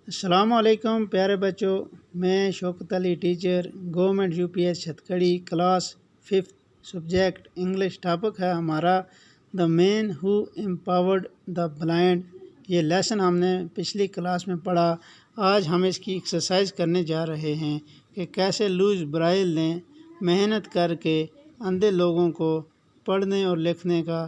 अस्सलामुअलैकुम प्यारे बच्चों, मैं Shaukat Ali teacher government UPS Chhatkari class 5th subject English topic है हमारा the man who empowered the blind. ये लेसन हमने पिछली क्लास में पढ़ा। आज हम इसकी एक्सरसाइज करने जा रहे हैं कि कैसे लुईस ब्राइल ने मेहनत करके अंधे लोगों को पढ़ने और लिखने का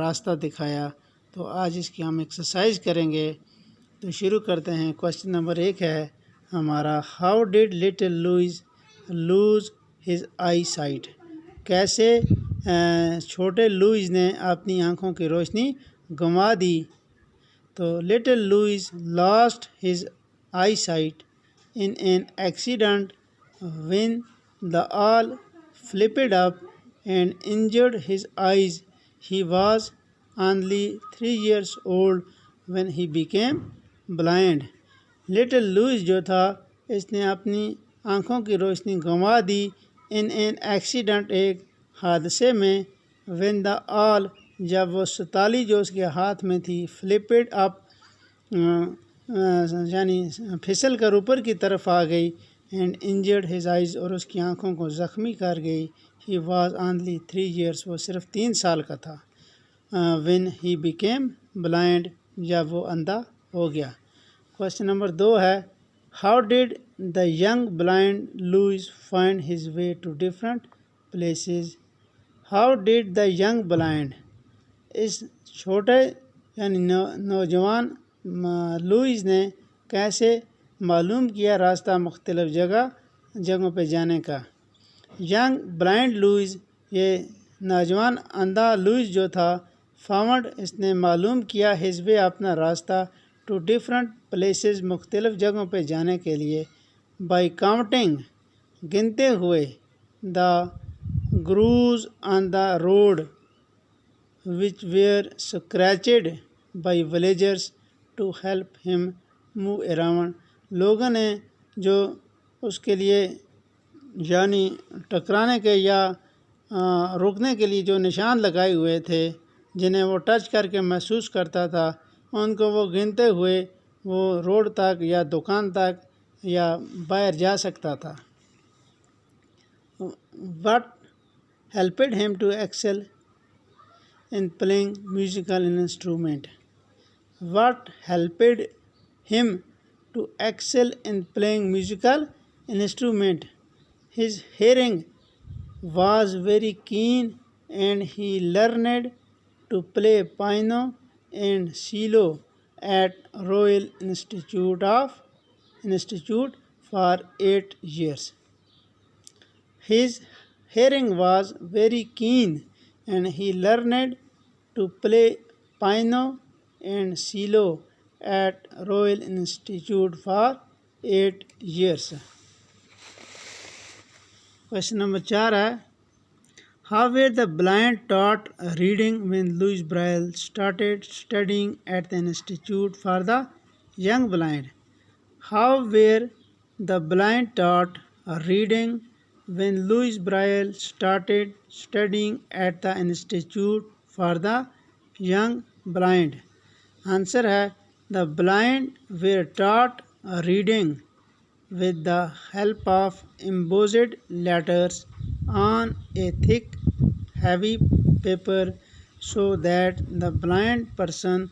रास्ता दिखाया। तो आज इसकी हम एक्सरसाइज करेंगे। तो शुरू करते हैं। क्वेश्चन नंबर 1 है हमारा, how did little Lewis lose his eyesight. कैसे छोटे लुईस ने अपनी आँखों की रोशनी गंवा दी। तो little Louis lost his eyesight in an accident when the awl flipped up and injured his eyes. He was only 3 years old when he became blind. Little Louis जो था इसने अपनी आँखों की रोशनी गंवा दी इन एन एक्सीडेंट, एक हादसे में, व्हेन द ऑल जब वो सताली जो उसके हाथ में थी, फ्लिपेड अप यानी फिसल कर ऊपर की तरफ आ गई, एंड इंजर्ड हिज आइज़ और उसकी आँखों को ज़ख्मी कर गई। ही वाज ओनली 3 years, वो सिर्फ 3 साल का था। व्हेन ही बिकेम ब्लाइंड, जब वो अंधा हो गया। क्वेश्चन नंबर 2 है, how did the young blind Lewis find his way to different places. How did the young blind, इस छोटे यानी नौजवान लुईस ने कैसे मालूम किया रास्ता मुख्तलिफ जगहों पे जाने का। यंग ब्लाइंड लुईस, ये नौजवान अंधा लुईस जो था, फाउंड इसने मालूम किया, हिज वे अपना रास्ता, टू डिफरेंट प्लेसेस मुख्तलिफ जगहों पे जाने के लिए, बाई काउंटिंग गिनते हुए, the grooves on the road which were scratched by villagers to help him move around. लोगों ने जो उसके लिए यानी टकराने के या रुकने के लिए जो निशान लगाए हुए थे, जिन्हें वो टच करके महसूस करता था, उनको वो गिनते हुए वो रोड तक या दुकान तक या बाहर जा सकता था। What helped him to excel in playing musical instrument? What helped him to excel in playing musical instrument? His hearing was very keen and he learned to play piano and cello at Royal Institute for 8 years. His hearing was very keen and he learned to play piano and cello at Royal Institute for 8 years. Question number 4 है, how were the blind taught reading when Louis Braille started studying at the Institute for the Young Blind? How were the blind taught reading when Louis Braille started studying at the Institute for the Young Blind? Answer है, the blind were taught reading with the help of embossed letters on a thick heavy paper so that the blind person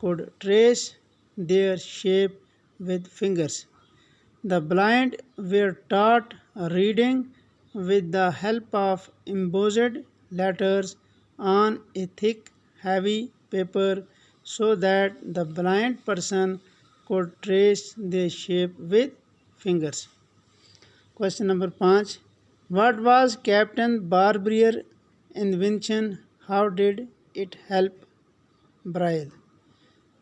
could trace their shape with fingers. The blind were taught reading with the help of embossed letters on a thick heavy paper so that the blind person could trace their shape with fingers. Question number 5, what was Captain Barbier invention? How did it help Braille?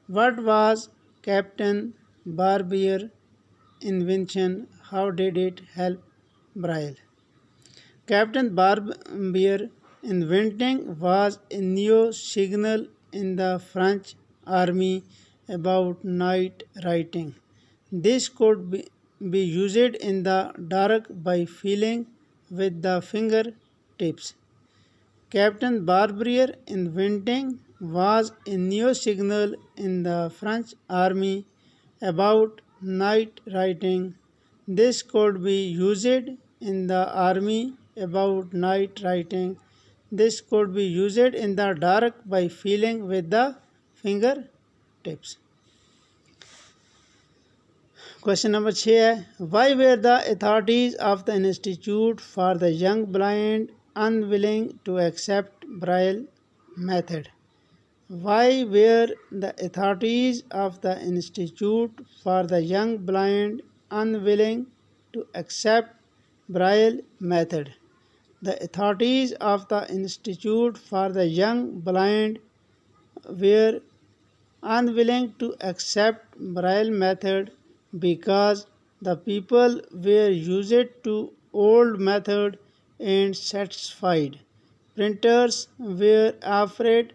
What was Captain Barbier invention? How did it help Braille? Captain Barbier inventing was a new signal in the French army about night writing. This could be used in the dark by feeling with the fingertips. Captain Barbier inventing was a new signal in the French army about night writing. This could be used in the army about night writing. This could be used in the dark by feeling with the fingertips. Question number 6 है, why were the authorities of the Institute for the Young Blind unwilling to accept Braille method? Why were the authorities of the Institute for the Young Blind unwilling to accept Braille method? The authorities of the Institute for the Young Blind were unwilling to accept Braille method because the people were used to old method and satisfied. Printers were afraid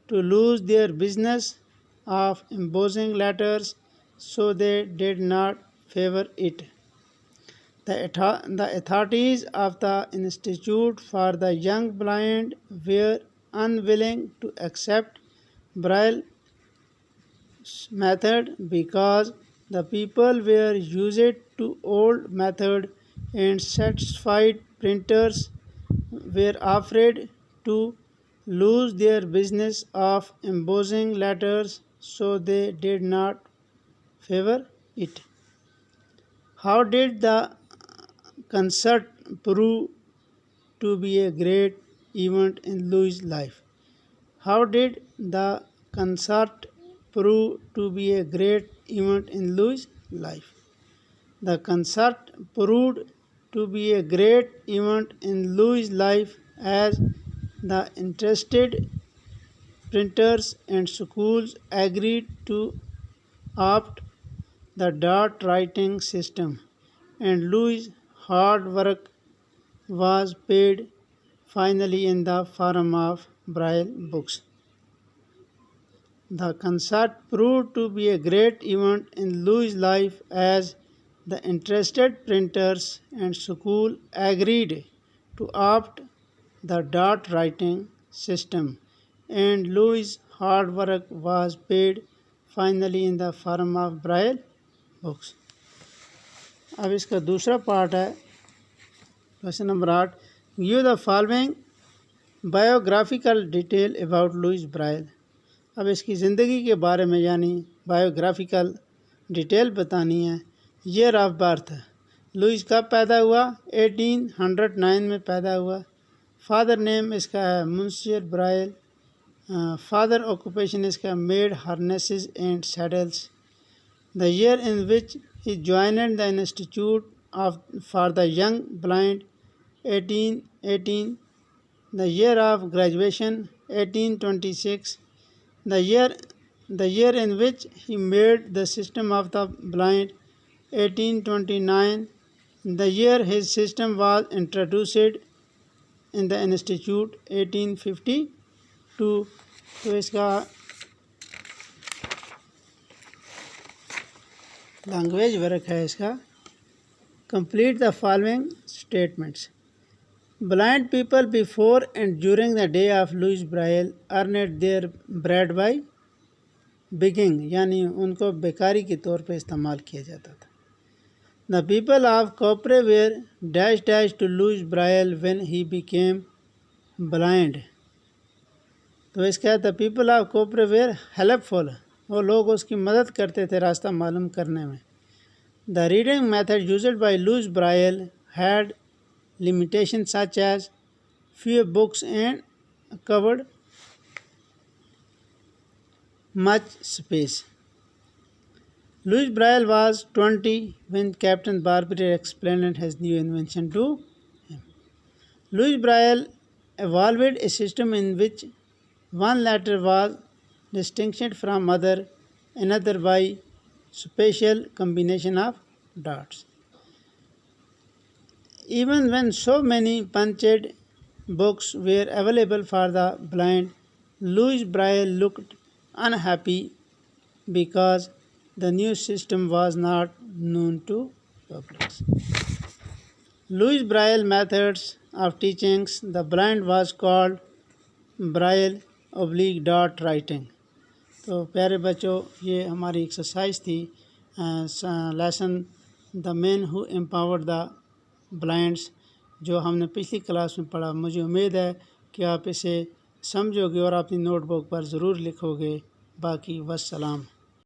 to lose their business of embossing letters, so they did not favor it. The authorities of the Institute for the Young Blind were unwilling to accept Braille method because the people were used to old method and satisfied. Printers were afraid to lose their business of embossing letters, so they did not favor it. How did the concert prove to be a great event in Louis' life? How did the concert prove to be a great event in Louis' life? The concert proved to be a great event in Louis' life as the interested printers and schools agreed to opt the dot writing system, and Louis' hard work was paid finally in the form of Braille books. The concert proved to be a great event in Louis' life as the interested printers and school agreed to opt the dot writing system, and Louis' hard work was paid finally in the form of Braille books. अब इसका दूसरा part है question number 8, give the following biographical detail about Louis Braille. अब इसकी ज़िंदगी के बारे में यानी बायोग्राफिकल डिटेल बतानी है। ईयर ऑफ बर्थ, लुइस कब पैदा हुआ? 1809 में पैदा हुआ। फादर नेम इसका है मुंशियर ब्राइल। फादर ऑक्यूपेशन इसका made harnesses and saddles. The year in which he joined the Institute for the Young Blind, 1818. The year of graduation, 1826. The year in which he made the system of the blind, 1829. The year his system was introduced in the institute, 1852. तो इसका language work है इसका। Complete the following statements. Blind people before and during the day of Louis Braille earned their bread by begging, यानी उनको बेकारी के तौर पे इस्तेमाल किया जाता था। The people of Coupvray were dash dash to Louis Braille when he became blind. तो इसका the people of Coupvray were helpful, वो लोग उसकी मदद करते थे रास्ता मालूम करने में। The reading method used by Louis Braille had limitation such as few books and covered much space. Louis Braille was 20 when Captain Barbier explained his new invention to him. Louis Braille evolved a system in which one letter was distinguished from another by special combination of dots. Even when so many punched books were available for the blind, Louis Braille looked unhappy because the new system was not known to public. Louis Braille methods of teaching the blind was called Braille/dot writing. तो प्यारे बच्चों, ये हमारी exercise थी lesson the man who empowered the blinds, जो हमने पिछली class में पढ़ा। मुझे उम्मीद है कि आप इसे समझोगे और अपनी नोटबुक पर ज़रूर लिखोगे। बाकी वस्सलाम।